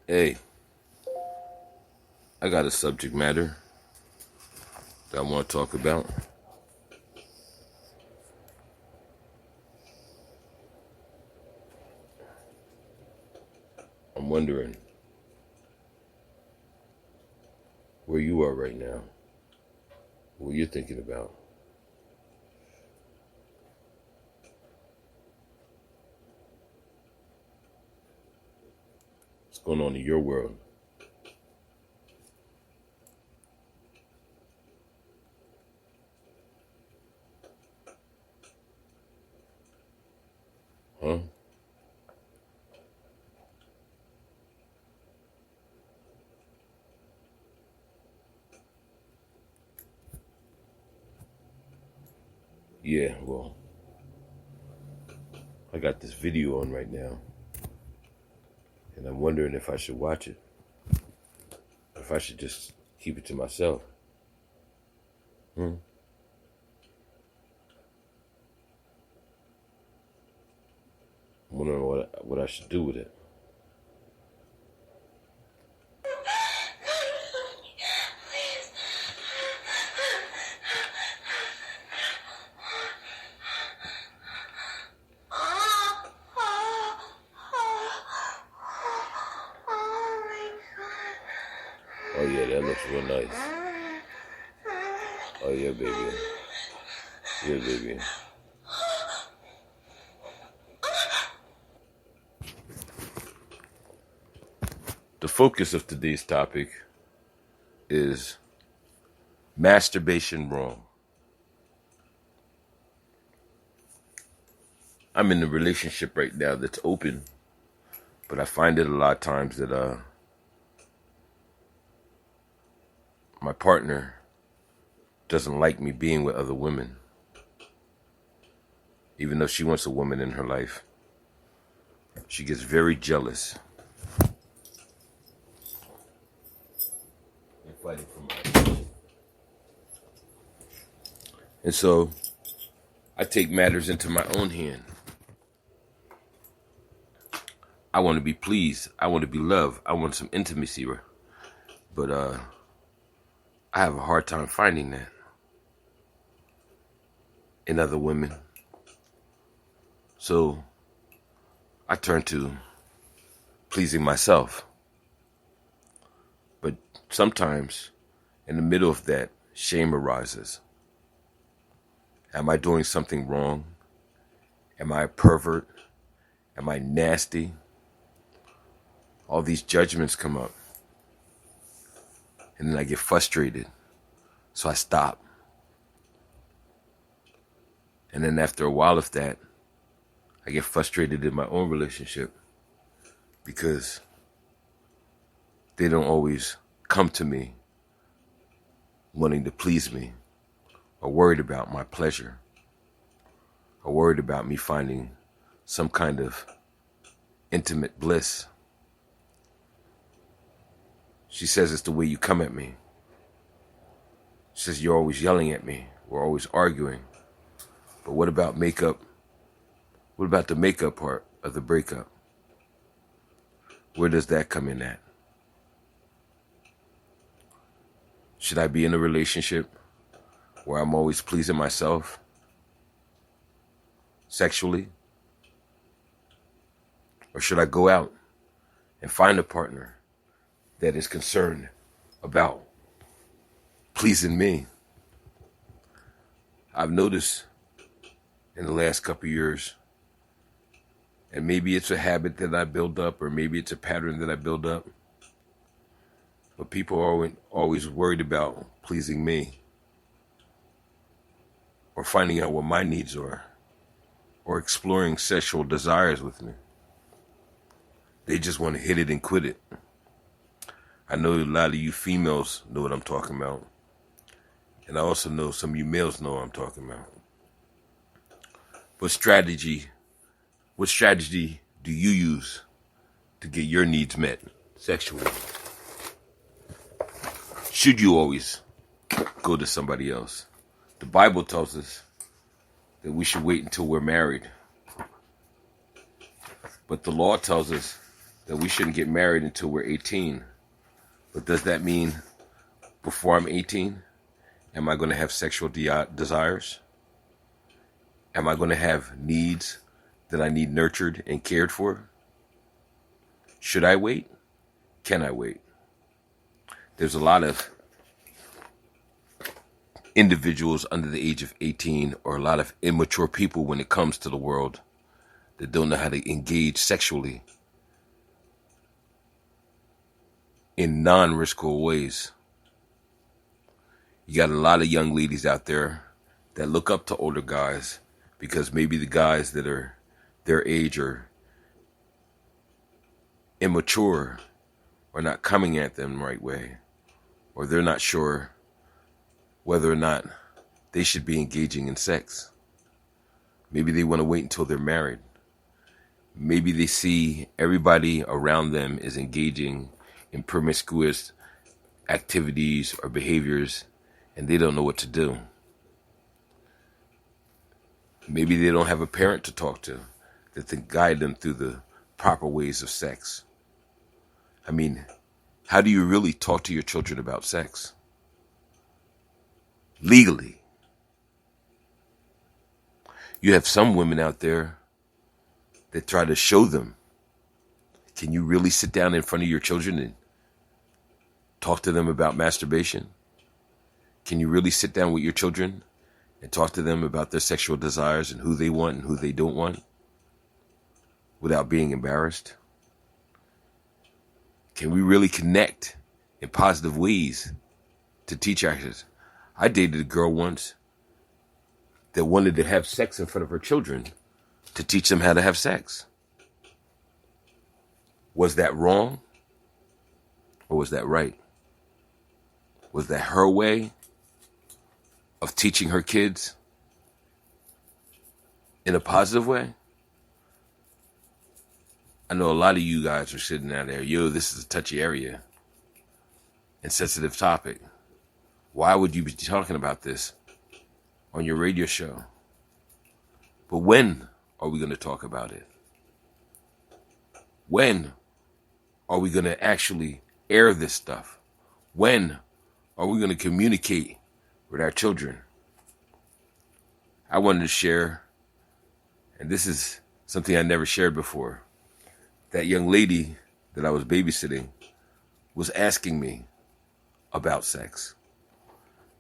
Hey, I got a subject matter that I want to talk about. I'm wondering where you are right now, what you're thinking about. What's going on in your world? Huh? Yeah, well, I got this video on right now, and I'm wondering if I should watch it, if I should just keep it to myself. I'm wondering what I should do with it. Oh yeah, that looks real nice. Oh yeah, baby. Yeah, baby. The focus of today's topic is masturbation wrong. I'm in a relationship right now that's open, but I find it a lot of times that my partner doesn't like me being with other women, even though she wants a woman in her life. She gets very jealous and fighting for my attention. And so I take matters into my own hand. I want to be pleased. I want to be loved. I want some intimacy. But I have a hard time finding that in other women. So I turn to pleasing myself. But sometimes in the middle of that, shame arises. Am I doing something wrong? Am I a pervert? Am I nasty? All these judgments come up. And then I get frustrated. So I stop. And then after a while of that, I get frustrated in my own relationship because they don't always come to me wanting to please me or worried about my pleasure or worried about me finding some kind of intimate bliss. She says it's the way you come at me. She says you're always yelling at me. We're always arguing. But what about makeup? What about the makeup part of the breakup? Where does that come in at? Should I be in a relationship where I'm always pleasing myself sexually? Or should I go out and find a partner that is concerned about pleasing me? I've noticed in the last couple of years, and maybe it's a habit that I build up, or maybe it's a pattern that I build up, but people are always worried about pleasing me or finding out what my needs are or exploring sexual desires with me. They just want to hit it and quit it. I know a lot of you females know what I'm talking about. And I also know some of you males know what I'm talking about. What strategy do you use to get your needs met sexually? Should you always go to somebody else? The Bible tells us that we should wait until we're married. But the law tells us that we shouldn't get married until we're 18. But does that mean before I'm 18, am I going to have sexual desires? Am I going to have needs that I need nurtured and cared for? Should I wait? Can I wait? There's a lot of individuals under the age of 18, or a lot of immature people when it comes to the world, that don't know how to engage sexually in non-risky ways. You got a lot of young ladies out there that look up to older guys because maybe the guys that are their age are immature or not coming at them the right way, or they're not sure whether or not they should be engaging in sex. Maybe they want to wait until they're married. Maybe they see everybody around them is engaging in promiscuous activities or behaviors, and they don't know what to do. Maybe they don't have a parent to talk to that can guide them through the proper ways of sex. I mean, how do you really talk to your children about sex? Legally. You have some women out there that try to show them. Can you really sit down in front of your children and talk to them about masturbation? Can you really sit down with your children and talk to them about their sexual desires and who they want and who they don't want without being embarrassed? Can we really connect in positive ways to teach our kids? I dated a girl once that wanted to have sex in front of her children to teach them how to have sex. Was that wrong? Or was that right? Was that her way of teaching her kids in a positive way? I know a lot of you guys are sitting out there, yo, this is a touchy area and sensitive topic. Why would you be talking about this on your radio show? But when are we going to talk about it? When are we going to actually air this stuff? When are we going to communicate with our children? I wanted to share, and this is something I never shared before. That young lady that I was babysitting was asking me about sex,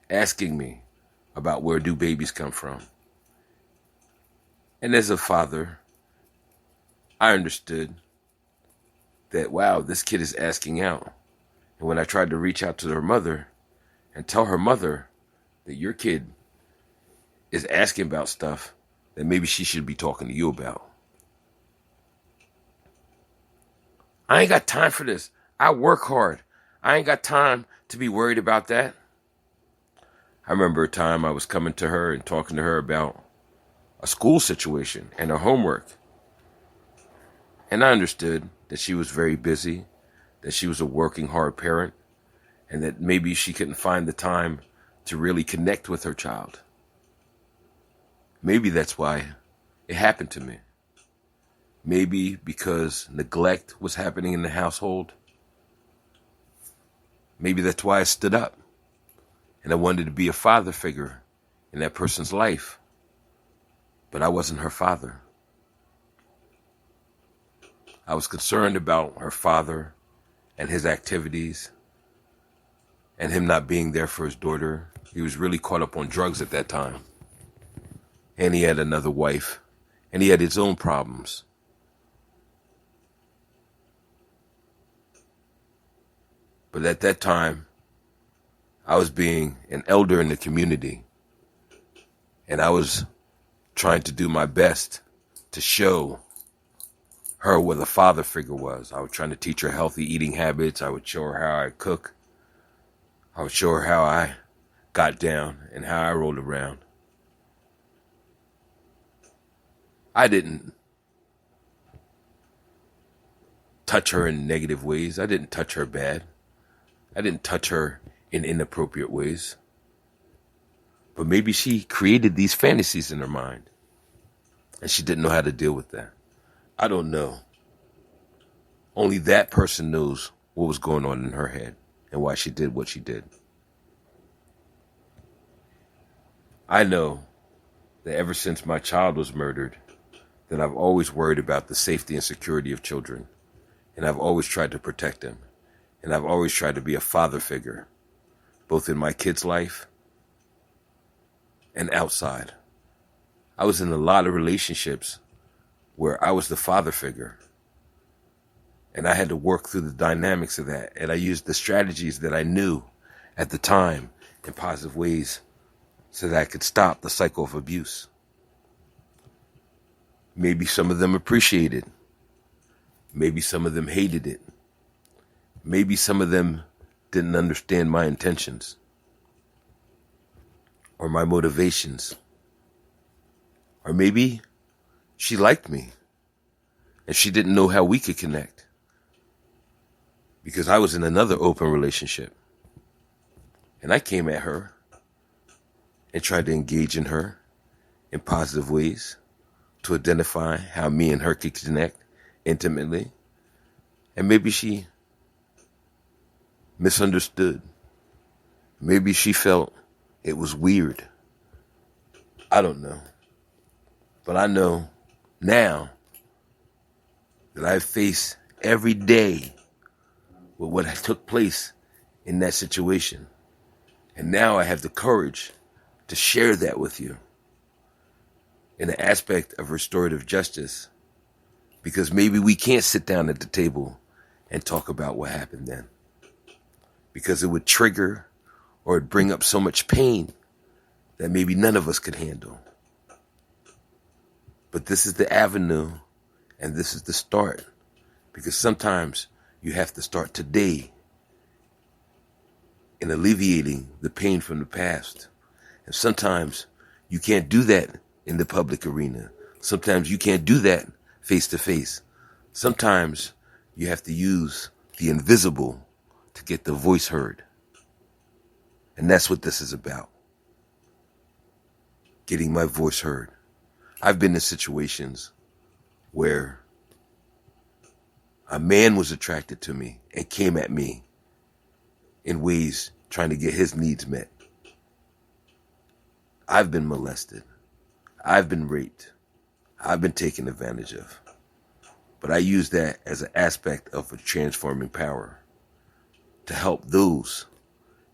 asking me about where do babies come from. And as a father, I understood that, wow, this kid is asking out. And when I tried to reach out to her mother and tell her mother that your kid is asking about stuff that maybe she should be talking to you about. I ain't got time for this. I work hard. I ain't got time to be worried about that. I remember a time I was coming to her and talking to her about a school situation and her homework. And I understood that she was very busy, that she was a working hard parent, and that maybe she couldn't find the time to really connect with her child. Maybe that's why it happened to me. Maybe because neglect was happening in the household. Maybe that's why I stood up and I wanted to be a father figure in that person's life. But I wasn't her father. I was concerned about her father and his activities and him not being there for his daughter. He was really caught up on drugs at that time. And he had another wife. And he had his own problems. But at that time, I was being an elder in the community. And I was trying to do my best to show her what a father figure was. I was trying to teach her healthy eating habits. I would show her how I cook. I would show her how I got down and how I rolled around. I didn't touch her in negative ways. I didn't touch her bad. I didn't touch her in inappropriate ways. But maybe she created these fantasies in her mind and she didn't know how to deal with that. I don't know. only that person knows what was going on in her head and why she did what she did. I know that ever since my child was murdered, that I've always worried about the safety and security of children, and I've always tried to protect them, and I've always tried to be a father figure, both in my kid's life and outside. I was in a lot of relationships where I was the father figure, and I had to work through the dynamics of that, and I used the strategies that I knew at the time in positive ways so that I could stop the cycle of abuse. Maybe some of them appreciated. Maybe some of them hated it. Maybe some of them didn't understand my intentions or my motivations. Or maybe she liked me and she didn't know how we could connect because I was in another open relationship. And I came at her and tried to engage in her in positive ways to identify how me and her could connect intimately. And maybe she misunderstood. Maybe she felt it was weird. I don't know. But I know now that I face every day with what took place in that situation. And now I have the courage to share that with you in the aspect of restorative justice, because maybe we can't sit down at the table and talk about what happened then, because it would trigger or it'd bring up so much pain that maybe none of us could handle. But this is the avenue and this is the start, because sometimes you have to start today in alleviating the pain from the past. And sometimes you can't do that in the public arena. Sometimes you can't do that face to face. Sometimes you have to use the invisible to get the voice heard. And that's what this is about. Getting my voice heard. I've been in situations where a man was attracted to me and came at me in ways trying to get his needs met. I've been molested. I've been raped. I've been taken advantage of. But I use that as an aspect of a transforming power to help those.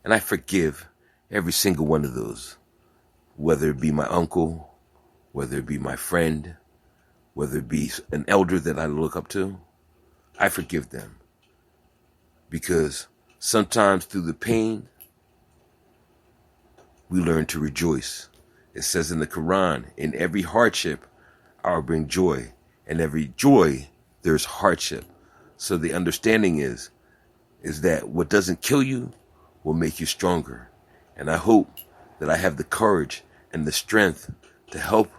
And I forgive every single one of those, whether it be my uncle, whether it be my friend, whether it be an elder that I look up to. I forgive them. Because sometimes through the pain, we learn to rejoice. It says in the Quran, in every hardship, I will bring joy. And every joy, there's hardship. So the understanding is that what doesn't kill you will make you stronger. And I hope that I have the courage and the strength to help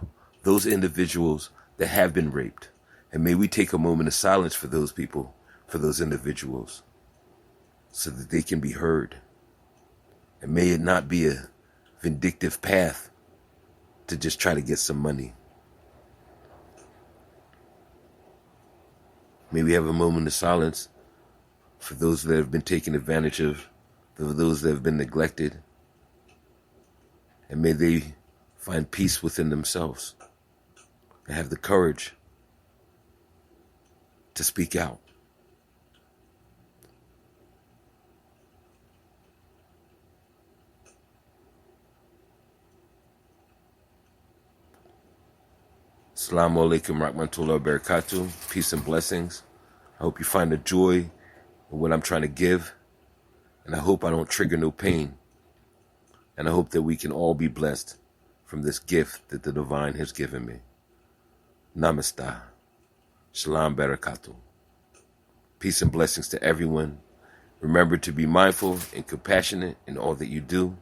those individuals that have been raped. And may we take a moment of silence for those people, for those individuals, so that they can be heard. And may it not be a vindictive path to just try to get some money. May we have a moment of silence for those that have been taken advantage of, for those that have been neglected. And may they find peace within themselves and have the courage to speak out. Assalamu alaikum rahmatullahi wa barakatuh. Peace and blessings. I hope you find the joy in what I'm trying to give. And I hope I don't trigger no pain. And I hope that we can all be blessed from this gift that the divine has given me. Namaste. Shalom barakatuh. Peace and blessings to everyone. Remember to be mindful and compassionate in all that you do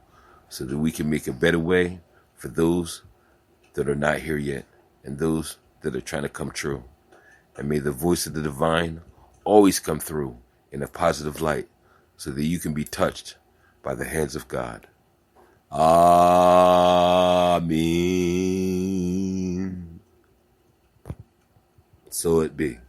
so that we can make a better way for those that are not here yet and those that are trying to come true. And may the voice of the divine always come through in a positive light so that you can be touched by the hands of God. Ameen. So it be.